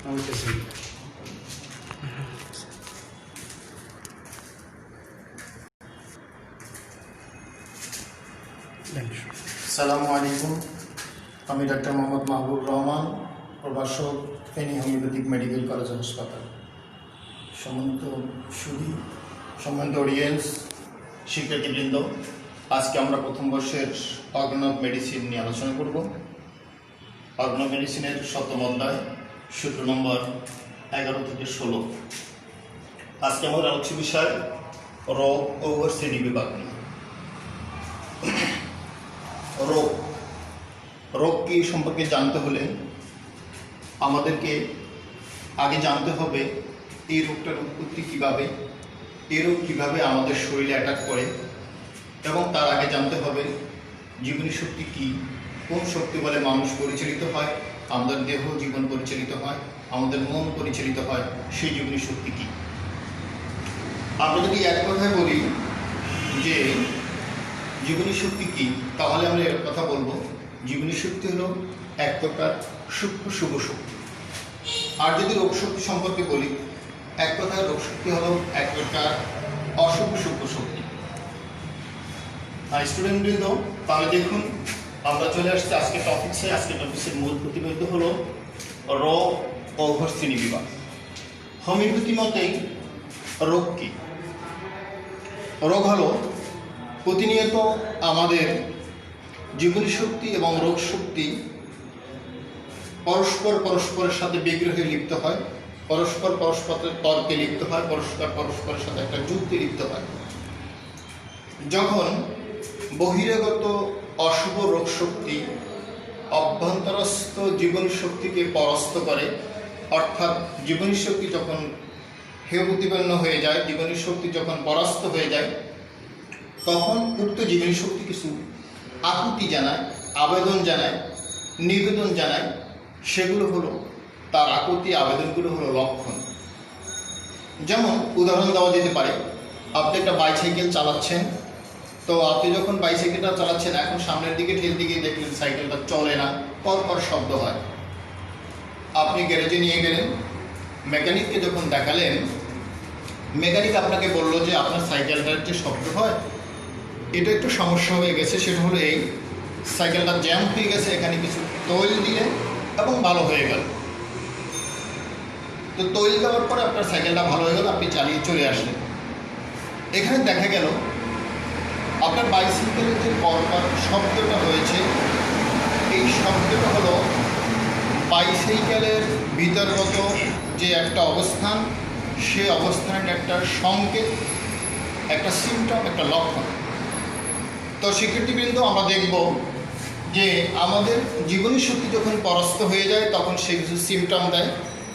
আসসালামু আলাইকুম। আমি ডক্টর মোহাম্মদ মাহবুব রহমান, প্রভাষক, ফেনী হোমিওপ্যাথিক মেডিকেল কলেজ হাসপাতাল। সম্মানিত অডিয়েন্স, শিক্ষার্থীবৃন্দ, আজকে আমরা প্রথম বর্ষের অর্গান অফ মেডিসিন নিয়ে আলোচনা করব। অর্গান অফ মেডিসিনের 7ম অধ্যায়, সূত্র নম্বর 11 থেকে 16। আজকে আমাদের আলোচ্য বিষয় রোগ ও শ্রেণীবিভাগ নিয়ে। রোগ কি সম্পর্কে জানতে হলে আমাদেরকে আগে জানতে হবে এই রোগটার উৎপত্তি কীভাবে, এই রোগ কীভাবে আমাদের শরীরে অ্যাটাক করে, এবং তার আগে জানতে হবে জীবনী শক্তি কী, কোন শক্তি বলে মানুষ পরিচালিত হয়, আমাদের দেহ জীবন পরিচালিত হয়, আমাদের মন পরিচালিত হয়, সেই জীবনী শক্তি কী। আমরা যদি এক কথায় বলি যে জীবনী শক্তি কী, তাহলে আমরা এর কথা বলবো জীবনী শক্তি হলো এক প্রকার সূক্ষ্ম শুভ শক্তি। আর যদি রোগ শক্তি সম্পর্কে বলি, এক কথায় রোগ শক্তি হলো এক প্রকার অশুভ শুভ শক্তি। স্টুডেন্টবৃন্দ, তাহলে দেখুন আমরা চলে আসছি আজকে টপিক্সে। আজকে টপিক্সের মূল প্রতিবেদ্য হলো রোগ ও শ্রেণীবিভাগ। হোমিওপ্যাথি মতেই রোগ কি? রোগ হলো প্রতিনিয়ত আমাদের জীবনী শক্তি এবং রোগ শক্তি পরস্পরের সাথে বিগ্রহে লিপ্ত হয়, পরস্পরের তর্কে লিপ্ত হয়, পরস্পরের সাথে একটা যুদ্ধে লিপ্ত হয়। যখন বহিরাগত অশুভ রোগ শক্তি অভ্যন্তরস্থ জীবনী শক্তিকে পরাস্ত করে, অর্থাৎ জীবনী শক্তি যখন হেয় প্রতিপন্ন হয়ে যায়, জীবনী শক্তি যখন পরাস্ত হয়ে যায়, তখন উক্ত জীবনী শক্তি কিছু আকুতি জানায়, আবেদন জানায়, নিবেদন জানায়। সেগুলো হলো তার আকুতি আবেদনগুলো হলো লক্ষণ। যেমন উদাহরণ দেওয়া যেতে পারে, আপনি একটা বাইসাইকেল চালাচ্ছেন, তো আপনি যখন বাইসাইকেলটা চালাচ্ছেন, এখন সামনের দিকে ঠেলতে গিয়ে দেখলেন সাইকেলটা চলে না, পর শব্দ হয়। আপনি গ্যারেজে নিয়ে গেলেন, মেকানিককে যখন দেখালেন, মেকানিক আপনাকে বললো যে আপনার সাইকেলটার যে শব্দ হয় এটা একটু সমস্যা হয়ে গেছে। সেটা হলো এই, সাইকেলটা জ্যাম হয়ে গেছে, এখানে কিছু তৈল দিলে এবং ভালো হয়ে গেল। তো তৈল দেওয়ার পরে আপনার সাইকেলটা ভালো হয়ে গেল, আপনি চালিয়ে চলে আসলেন। এখানে দেখা গেল আপনার বাইসাইকেলের যে পরপর শব্দটা হয়েছে, এই শব্দটা হলো বাইসাইকেলের ভিতরগত যে একটা অবস্থান, সে অবস্থানের একটা সংকেত, একটা সিমটম, একটা লক্ষণ। তো শিক্ষার্থীবৃন্দ, আমরা দেখব যে আমাদের জীবনী শক্তি যখন পরাস্ত হয়ে যায়, তখন সে কিছু সিমটম দেয়,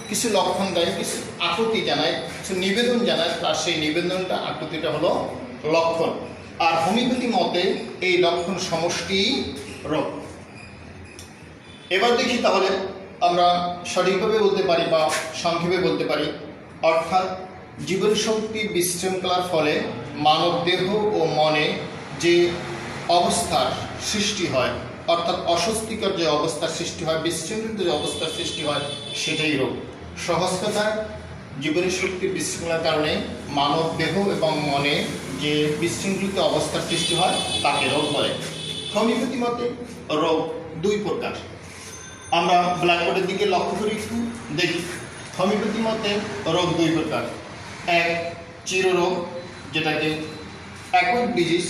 কিছু লক্ষণ দেয়, কিছু আকুতি জানায়, কিছু নিবেদন জানায়। আর সেই নিবেদনটা, আকুতিটা হলো লক্ষণ। আর হোমিওপ্যাথি মতে এই লক্ষণ সমষ্টি রোগ। এবার দেখি তাহলে আমরা সঠিকভাবে বলতে পারি বা সংক্ষেপে বলতে পারি, অর্থাৎ জীবনী শক্তির বিশৃঙ্খলার ফলে মানব দেহ ও মনে যে অবস্থার সৃষ্টি হয়, অর্থাৎ অস্বস্তিকর যে অবস্থার সৃষ্টি হয়, বিশৃঙ্খলিত যে অবস্থার সৃষ্টি হয়, সেটাই রোগ। সহজ কথায়, জীবনী শক্তির বিশৃঙ্খলার কারণে মানব দেহ এবং মনে যে বিশৃঙ্খলিত অবস্থার সৃষ্টি হয়, তাকে রোগ বলে। হোমিওপ্যাথি মতে রোগ দুই প্রকার। আমরা ব্ল্যাকবোর্ডের দিকে লক্ষ্য করি, একটু দেখি। হোমিওপ্যাথি মতে রোগ দুই প্রকার। এক, চিররোগ, যেটাকে অ্যাকুইট ডিজিজ।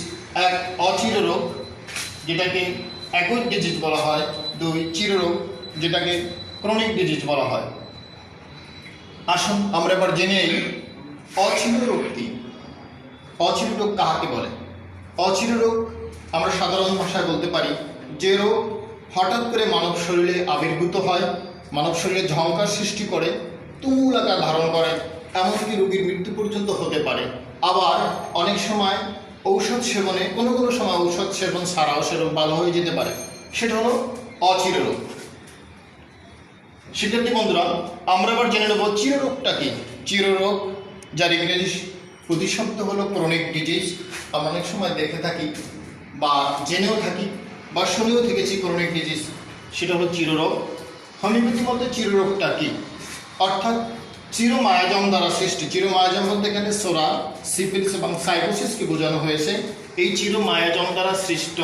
এক, অচির রোগ, যেটাকে অ্যাকুইট ডিজিজ বলা হয়। দুই, চিররোগ, যেটাকে ক্রনিক ডিজিজ বলা হয়। আসুন আমরা এবার জেনে নিই অচির রোগ কি। অচির রোগ কাহাকে বলে? অচির রোগ আমরা সাধারণ ভাষায় বলতে পারি যে রোগ হঠাৎ করে মানব শরীরে আবির্ভূত হয়, মানব শরীরে ঝঙ্কার সৃষ্টি করে, তুমুল আকার ধারণ করে, এমনকি রোগীর মৃত্যু পর্যন্ত হতে পারে। আবার অনেক সময় ঔষধ সেবনে, কোনো সময় ঔষধ সেবন ছাড়াও সে রোগ ভালো হয়ে যেতে পারে। সেটা হলো অচির রোগ। শিক্ষার্থী বন্ধুরা, আমরা এবার জেনে নেব চিররোগটা কি। চিররোগ, যার ইংরেজি প্রতিশব্দ হলো ক্রনিক ডিজিজ। আমরা অনেক সময় দেখে থাকি বা জেনেও থাকি বা শুনেও থেকেছি ক্রনিক ডিজিজ, সেটা হলো চিররোগ। হোমিওপ্যাথি মতে চিররোগটা কি, অর্থাৎ চিরমায়াজম দ্বারা সৃষ্টি। চিরমায়াজম বলতে এখানে সোরা, সিফিলিস এবং সাইকোসিসকে বোঝানো হয়েছে। এই চিরমায়াজম দ্বারা সৃষ্ট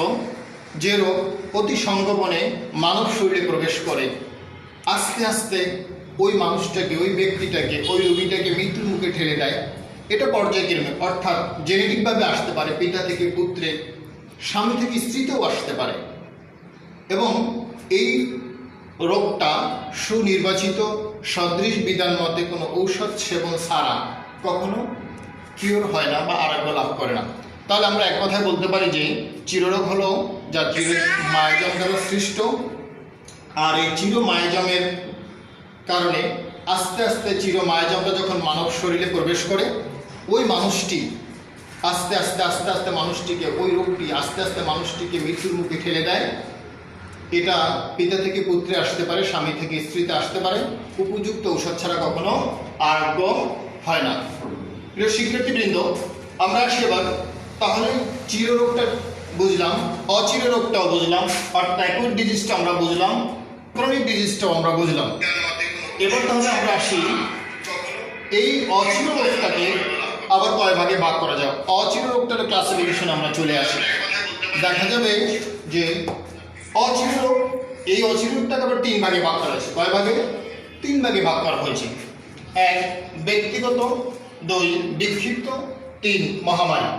যে রোগ অতি সংগোপনে মানব শরীরে প্রবেশ করে, আস্তে আস্তে ওই মানুষটাকে, ওই ব্যক্তিটাকে, ওই রোগীটাকে মৃত্যুর মুখে ঠেলে দেয়। এটা পর্যায়ক্রমে, অর্থাৎ জেনেটিকভাবে আসতে পারে, পিতা থেকে পুত্রে, স্বামী থেকে স্ত্রীতেও আসতে পারে। এবং এই রোগটা সুনির্বাচিত সদৃশ বিধান মতে কোনো ঔষধ সেবন ছাড়া কখনো কিওর হয় না বা আরোগ্য লাভ করে না। তাহলে আমরা এক কথায় বলতে পারি যে চিররোগ হলো যা চিরমায়াজম দ্বারা সৃষ্ট। আর এই চিরমায়াজমের কারণে আস্তে আস্তে চিরমায়াজমটা যখন মানব শরীরে প্রবেশ করে, ওই মানুষটি আস্তে আস্তে আস্তে আস্তে মানুষটিকে, ওই রোগটি আস্তে আস্তে মানুষটিকে মৃত্যুর মুখে ঠেলে দেয়। এটা পিতা থেকে পুত্রে আসতে পারে, স্বামী থেকে স্ত্রীতে আসতে পারে। উপযুক্ত ঔষধ ছাড়া কখনো আরোগ্য হয় না। প্রিয় শিক্ষার্থীবৃন্দ, আমরা আসি এবার তাহলে চিররোগটা বুঝলাম, অচির রোগটাও বুঝলাম, অর্থাৎ অ্যাকুট ডিজিজটা আমরা বুঝলাম, ক্রনিক ডিজিজটাও আমরা বুঝলাম। এবার তাহলে আমরা আসি এই অচির রোগটাকে আবার কয় ভাগে ভাগ করা যায়। অচির রোগটার ক্লাসিফিকেশন আমরা চলে আসি। দেখা যাবে যে অচির রোগ, এই অচির রোগটাকে আবার 3 ভাগে ভাগ করা হয়েছে। কয় ভাগে? 3 ভাগে ভাগ করা হয়েছে। 1 ব্যক্তিগত, 2 বিক্ষিপ্ত, 3 মহামারী।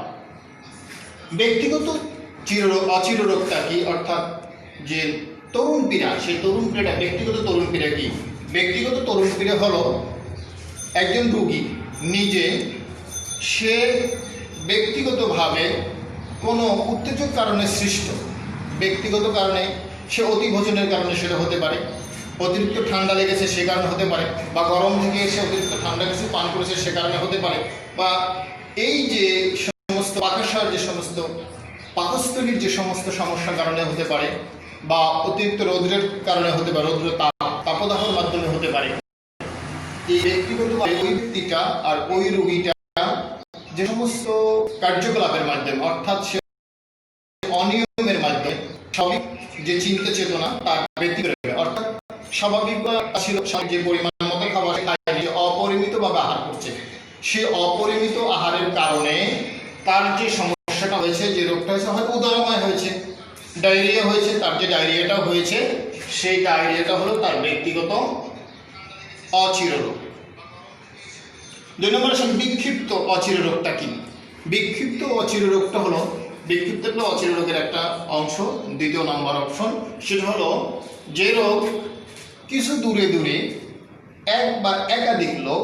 ব্যক্তিগত অচির রোগটা কি, অর্থাৎ যে তরুণ পীড়া, সেই তরুণ পীড়াটা, ব্যক্তিগত তরুণ পীড়া কি? ব্যক্তিগত তরুণ পীড়া হলো একজন রোগী নিজে, সে ব্যক্তিগতভাবে কোনো উত্তেজক কারণে সৃষ্ট, ব্যক্তিগত কারণে, সে অতি ভোজনের কারণে সেটা হতে পারে, অতিরিক্ত ঠান্ডা লেগেছে সে কারণে হতে পারে, বা গরম থেকে এসে অতিরিক্ত ঠান্ডা কিছু পান করেছে সে কারণে হতে পারে, বা এই যে সমস্ত পাকস্থলীর যে সমস্ত পাকস্থলীর যে সমস্ত সমস্যার কারণে হতে পারে, বা অতিরিক্ত রৌদ্রের কারণে হতে পারে, রৌদ্র তাপদাহর মাধ্যমে হতে পারে। এই ব্যক্তিগত ওই ব্যক্তিটা আর ওই রোগীটা যে সমস্ত কার্যকলাপের মাধ্যমে, অর্থাৎ সে অনিয়মের মাধ্যমে, স্বাভাবিক যে চিন্তা চেতনা তার বৃদ্ধি করবে, অর্থাৎ স্বাভাবিক ছিল যে পরিমাণ মতো খাবার খায়, যে অপরিমিতভাবে আহার করছে, সে অপরিমিত আহারের কারণে তার যে সমস্যাটা হয়েছে, যে রোগটা হয়েছে, হয়তো উদরময় হয়েছে, ডায়রিয়া হয়েছে, তার যে ডায়রিয়াটা হয়েছে সেই ডায়রিয়াটা হলো তার ব্যক্তিগত অচির রোগ। 2 নম্বর আসলে বিক্ষিপ্ত অচির রোগটা কি? বিক্ষিপ্ত অচির রোগটা হলো, বিক্ষিপ্ত অচির রোগের একটা অংশ, 2 নম্বর অপশন, সেটা হলো যে রোগ কিছু দূরে দূরে এক বা একাধিক লোক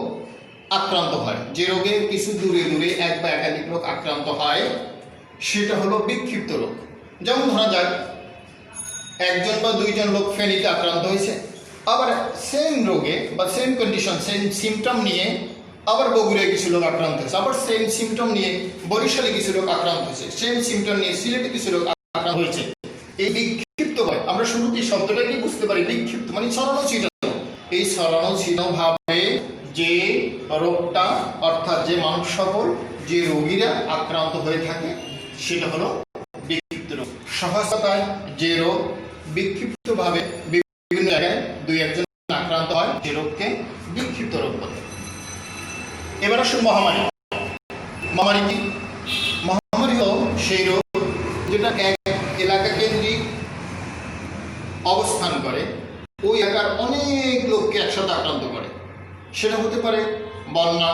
আক্রান্ত হয়, যে রোগে কিছু দূরে দূরে এক বা একাধিক লোক আক্রান্ত হয়, সেটা হলো বিক্ষিপ্ত রোগ। যেমন ধরা যাক 1জন বা 2জন লোক ফেনীতে আক্রান্ত হয়েছে, আবার সেম রোগে বা সেম কন্ডিশন, সেম সিমটম নিয়ে আবার বগুড়ায় কিছু লোক আক্রান্ত হয়েছে, আবার সেম সিমটম নিয়ে বরিশালে কিছু লোক আক্রান্ত হয়েছে, সেম সিমটম নিয়ে সিলেটে কিছু লোক আক্রান্ত হয়েছে। এই বিক্ষিপ্ত হয়, আমরা শুরুতে শব্দটাকে বুঝতে পারি, বিক্ষিপ্ত মানে ছড়ানো ছিটানো। এই ছড়ানো ছিটানো ভাবে যে রোগটা, অর্থাৎ যে মানুষ সকল যে রোগীরা আক্রান্ত হয়ে থাকে, সেটা হলো বিক্ষিপ্ত রোগ। সহজতায় যে রোগ বিক্ষিপ্তভাবে বিভিন্ন জায়গায় 2-1জন আক্রান্ত হয়, যে রোগকে বিক্ষিপ্ত রোগ বলে। এবার আসুন মহামারী। মহামারী কি? মহামারী হলো সেই রোগ যেটা এক এলাকা কেন্দ্রিক অবস্থান করে, ওই এলাকার অনেক লোককে একসাথে আক্রান্ত করে। সেটা হতে পারে বন্যা,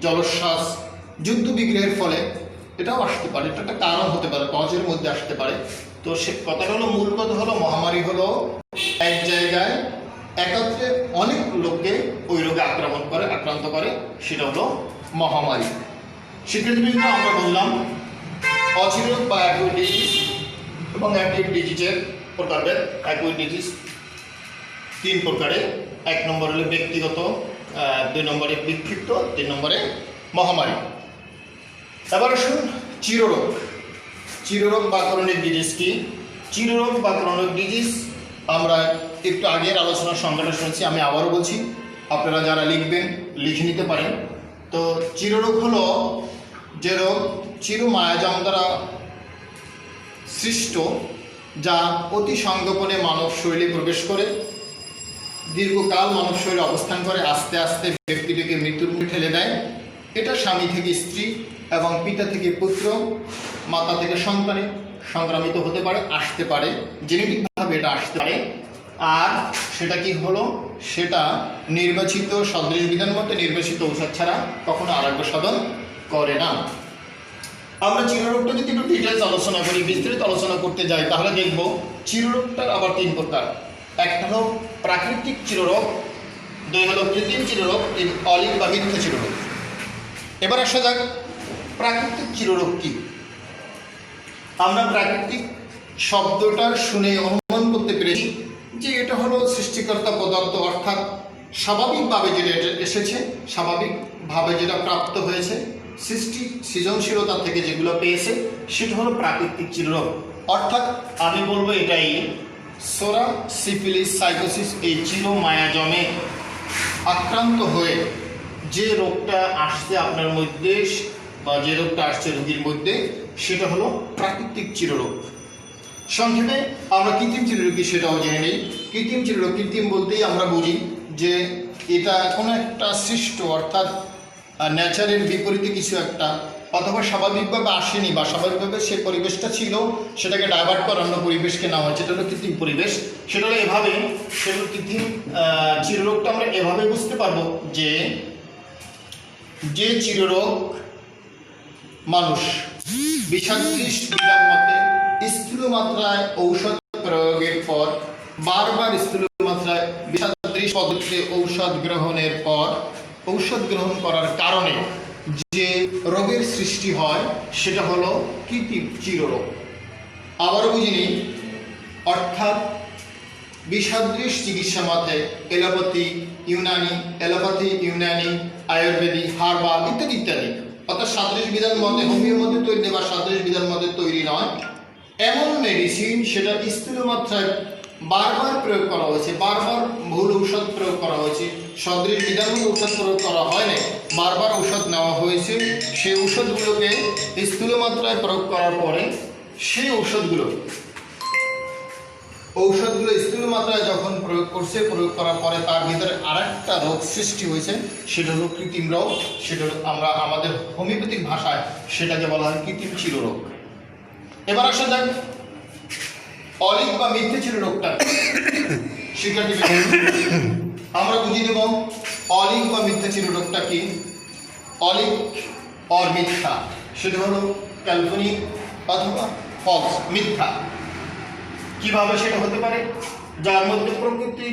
জলোচ্ছ্বাস, যুদ্ধ বিগ্রহের ফলে, এটাও আসতে পারে, এটা একটা কারণ হতে পারে, কজের মধ্যে আসতে পারে। তো সে কথাটা হলো, মূল কথা হলো মহামারী হলো এক জায়গায় একত্রে অনেক লোককে ওই রোগে আক্রান্ত করে, সেটা হলো মহামারী। শিক্ষার্থীবৃন্দ, আমরা বললাম অচির রোগ বা অ্যাকুট ডিজিজ এবং অ্যাকুট ডিজিজের প্রকারভেদ। অ্যাকুট ডিজিজ 3 প্রকারে। 1 নম্বর হলো ব্যক্তিগত, 2 নম্বরে বিক্ষিপ্ত, 3 নম্বরে মহামারী। এবার আসুন চিররোগ। চিররোগ বা ক্রনিক ডিজিজ কি? চিররোগ বা ক্রনিক ডিজিজ আমরা একটু আগের আলোচনার সংজ্ঞাটা শুনেছি, আমি আবারও বলছি, আপনারা যারা লিখবেন লিখে নিতে পারেন। তো চিররোগ হলো যে রোগ চিরমায়াজম দ্বারা সৃষ্ট, যা অতি সংগোপনে মানব শরীরে প্রবেশ করে, দীর্ঘকাল মানব শরীরে অবস্থান করে আস্তে আস্তে ব্যক্তিটিকে মৃত্যুর মুখে ঠেলে দেয়। এটা স্বামী থেকে স্ত্রী এবং পিতা থেকে পুত্র, মাতা থেকে সন্তানে সংক্রামিত হতে পারে, আসতে পারে, জেনেটিকভাবে এটা আসতে পারে। আর সেটা কি হলো, সেটা নির্বাচিত সদৃশ বিধান মতে নির্বাচিত ঔষধ ছাড়া কখনো আরোগ্য সাধন করে না। আমরা চিররোগটা যদি একটু ডিটেলস আলোচনা করি, বিস্তারিত আলোচনা করতে যাই, তাহলে দেখব চিররোগটার আবার 3 প্রকার। একটা হলো প্রাকৃতিক চিররোগ, 2 হলো কৃত্রিম চিররোগ, 3 অলিক বা মিথ্যা চিররোগ। এবার আসা যাক প্রাকৃতিক চিররোগ কি। আমরা প্রাকৃতিক শব্দটা শুনে অনুমান করতে পেরেছি যে এটা হলো সৃষ্টিকর্তা পদার্থ, অর্থাৎ স্বাভাবিকভাবে যেটা এসেছে, স্বাভাবিকভাবে যেটা প্রাপ্ত হয়েছে, সৃজনশীলতা থেকে যেগুলো পেয়েছে, সেটা হলো প্রাকৃতিক চিররোগ। অর্থাৎ আমি বলবো এটাই সোরা সিফিলিস সাইকোসিস, এই চিরমায়াজমে আক্রান্ত হয়ে যে রোগটা আসছে আপনার মধ্যে বা যে রোগটা আসছে রোগীর মধ্যে, সেটা হলো প্রাকৃতিক চিররোগ। সংক্ষেপে আমরা কৃত্রিম চিররোগ কি সেটাও জেনে নেই। কৃত্রিম চিররোগ, কৃত্রিম বলতেই আমরা বুঝি যে এটা কোনো একটা সৃষ্ট, অর্থাৎ ন্যাচারের বিপরীতে কিছু একটা, অথবা স্বাভাবিকভাবে আসেনি বা স্বাভাবিকভাবে সে পরিবেশটা ছিল, সেটাকে ডাইভার্ট করে অন্য পরিবেশকে নেওয়া হয়, সেটা হলো কৃত্রিম পরিবেশ। সেটা হলো এভাবে, সেটা কৃত্রিম চিররোগটা আমরা এভাবে বুঝতে পারবো যে চিররোগ মানুষ বিষাদৃশ বিধান মতে স্থূল মাত্রায় ঔষধ প্রয়োগের পর, বারবার স্থূল মাত্রায় বিষাদৃশ পদ্ধতিতে ঔষধ গ্রহণের পর, ঔষধ গ্রহণ করার কারণে যে রোগের সৃষ্টি হয়, সেটা হলো কৃত্রিম চিররোগ। আবারও বুঝিনি, অর্থাৎ বিষাদৃশ চিকিৎসা মতে এলোপ্যাথি, ইউনানি, আয়ুর্বেদিক, হার্বাল ইত্যাদি ইত্যাদি, অর্থাৎ সাদৃশ বিধান মতে, হোমিও মতে তৈরি বা সাদৃশ বিধান মতে তৈরি নয় এমন মেডিসিন, সেটা স্থূল মাত্রায় বারবার প্রয়োগ করা হয়েছে, বারবার ভুল ঔষধ প্রয়োগ করা হয়েছে, সদৃশ বিধান ঔষধ প্রয়োগ করা হয় না, বারবার ঔষধ নেওয়া হয়েছে। সেই ঔষধগুলোকে স্থূল মাত্রায় প্রয়োগ করার পরে সেই ঔষধগুলো স্থূল মাত্রায় যখন প্রয়োগ করছে, প্রয়োগ করার পরে তার ভিতরে আরেকটা রোগ সৃষ্টি হয়েছে, সেটা হলো কৃত্রিম রোগ। সেটা আমরা আমাদের হোমিওপ্যাথিক ভাষায় সেটাকে বলা হয় কৃত্রিম চিররোগ। এবার আসা যাক অলিক বা মিথ্যে চিররোগটা। শিক্ষার্থী আমরা বুঝে নেব অলিক বা মিথ্যা চিররোগটা কি। অলিক অর মিথ্যা, সেটা হলো কাল্পনিক অথবা ফলস, মিথ্যা। কিভাবে সেটা হতে পারে? যার মধ্যে প্রকৃতি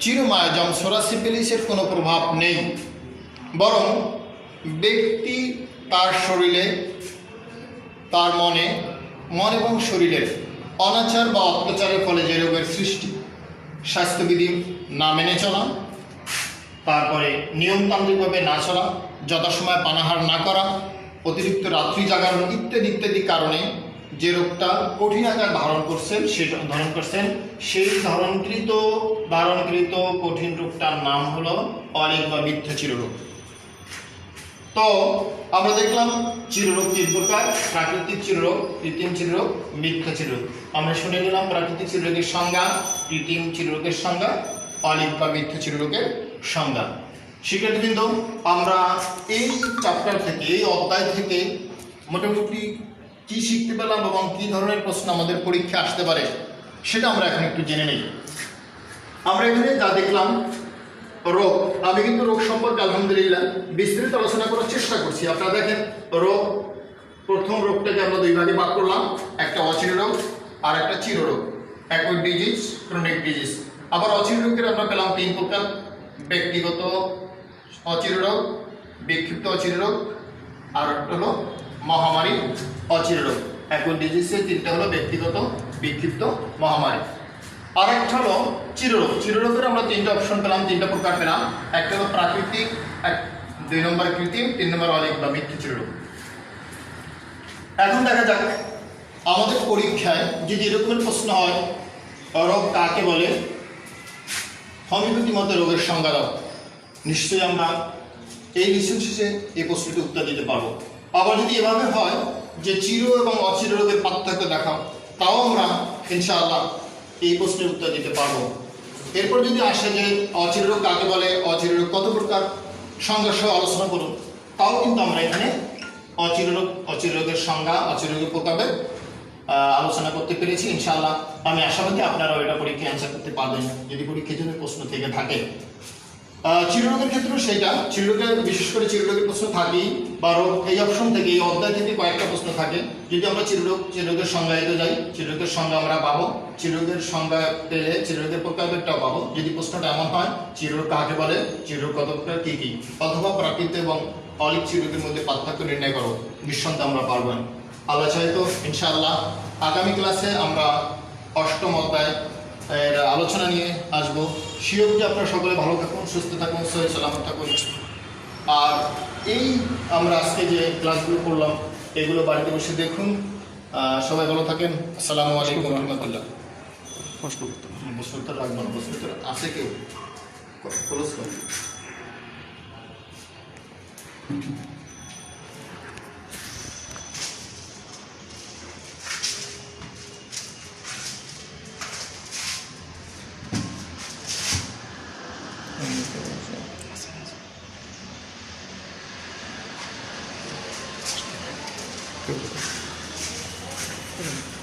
চিরমায়াজম সোরা সিফিলিসের কোনো প্রভাব নেই, বরং ব্যক্তি তার শরীরে, তার মনে এবং শরীরের অনাচার বা অত্যাচারের ফলে যে রোগের সৃষ্টি, স্বাস্থ্যবিধি না মেনে চলা, তারপরে নিয়মতান্ত্রিকভাবে না চলা, যথাসময়ে পানাহার না করা, অতিরিক্ত রাত্রি জাগানো ইত্যাদি ইত্যাদি কারণে যে রোগটা কঠিন আকার ধারণ করছেন, সেই ধারণকৃত কঠিন রোগটার নাম হলো অলিক বা মিথ্যা চিররোগ। তো আমরা দেখলাম চিররোগ 3 প্রকার: প্রাকৃতিক চিররোগ, কৃত্রিম চিররোগ, মিথ্যা চিররোগ। আমরা শুনে নিলাম প্রাকৃতিক চিররোগের সংজ্ঞা, কৃত্রিম চিররোগের সংজ্ঞা, অলিক বা মিথ্যা চিররোগের সংজ্ঞা। শিক্ষার্থীবৃন্দ, আমরা এই চ্যাপ্টার থেকে, এই অধ্যায় থেকে মোটামুটি কি শিখতে পেলাম এবং কি ধরনের প্রশ্ন আমাদের পরীক্ষা আসতে পারে, সেটা আমরা এখন একটু জেনে নেই। আমরা এখানে যা দেখলাম রোগ, আমি কিন্তু রোগ সম্পর্কে আলহামদুলিল্লাহ বিস্তারিত আলোচনা করার চেষ্টা করছি। আপনারা দেখেন রোগ, প্রথম রোগটাকে আমরা 2 ভাগে ভাগ করলাম, একটা অচির রোগ আর একটা চিররোগ, অ্যাকুইট ডিজিজ, ক্রনিক ডিজিজ। আবার অচির রোগের আমরা পেলাম 3 প্রকার: ব্যক্তিগত অচির রোগ, বিক্ষিপ্ত অচির রোগ, আর একটা হলো মহামারী অচির রোগ। অ্যাকুইট ডিজিজের 3টা হলো ব্যক্তিগত, বিক্ষিপ্ত, মহামারী। আর একটা হলো চিররোগ। চিররোগের আমরা 3টা অপশন পেলাম, 3টা প্রকার পেলাম। একটা হলো প্রাকৃতিক, 2 নম্বর কৃত্রিম, 3 নম্বর অলিক বা মিথ্যা চিররোগ। এখন দেখা যাক আমাদের পরীক্ষায় যদি এরকমের প্রশ্ন হয়, রোগ কাকে বলে, হোমিওপ্যাথি মতে রোগের সংজ্ঞা দাও, নিশ্চয়ই আমরা এই লিসন শেষে এই প্রশ্নটি উত্তর দিতে পারবো। আবার যদি এভাবে হয় যে চির এবং অচির রোগের পার্থক্য দেখাও, তাও আমরা ইনশাআল্লাহ এই প্রশ্নের উত্তর দিতে পারবো। এরপর যদি আসে যে অচির রোগ কাকে বলে, অচির রোগ কত প্রকার, সংঘর্ষ আলোচনা করুন, তাও কিন্তু আমরা এখানে অচির রোগের সংজ্ঞা, অচির রোগের প্রকারভেদ আলোচনা করতে পেরেছি। ইনশাআল্লাহ আমি আশাবাদী আপনারা এটা পরীক্ষায় অ্যান্সার করতে পারবেন যদি পরীক্ষায় যদি প্রশ্ন থেকে থাকে। চিররোগের ক্ষেত্রেও সেইটা, চিররোগের বিশেষ করে চিররোগের প্রশ্ন থাকেই, বা এই অপশন থেকে, এই অধ্যায় থেকে কয়েকটা প্রশ্ন থাকে। যদি আমরা চিররোগের সংজ্ঞায়িত যাই, চিররোগের সংজ্ঞা আমরা পাবো, চিররোগের সংজ্ঞা পেলে চিররোগের প্রকারভেদটাও পাবো। যদি প্রশ্নটা এমন হয় চিররোগ কাকে বলে, চিররোগ কত প্রকার, কি কি, অথবা প্রাকৃত এবং অলিক চিররোগের মধ্যে পার্থক্য নির্ণয় করো, নিঃসন্দেহে আমরা পারবেন। আল্লাহ চাইতো ইনশাআল্লাহ আগামী ক্লাসে আমরা অষ্টম অধ্যায় এর আলোচনা নিয়ে আসবো। শিওর যে আপনারা সকলে ভালো থাকুন, সুস্থ থাকুন, সহি সালামত থাকুন। আর এই আমরা আজকে যে ক্লাসগুলো করলাম এগুলো বাড়িতে বসে দেখুন। সবাই ভালো থাকেন। আসসালামু আলাইকুম রহমতুল্লাহ। প্রশ্নোত্তর রাখবো না, প্রশ্নোত্তর আছে কেউ ক্লোজ করুন। Thank you.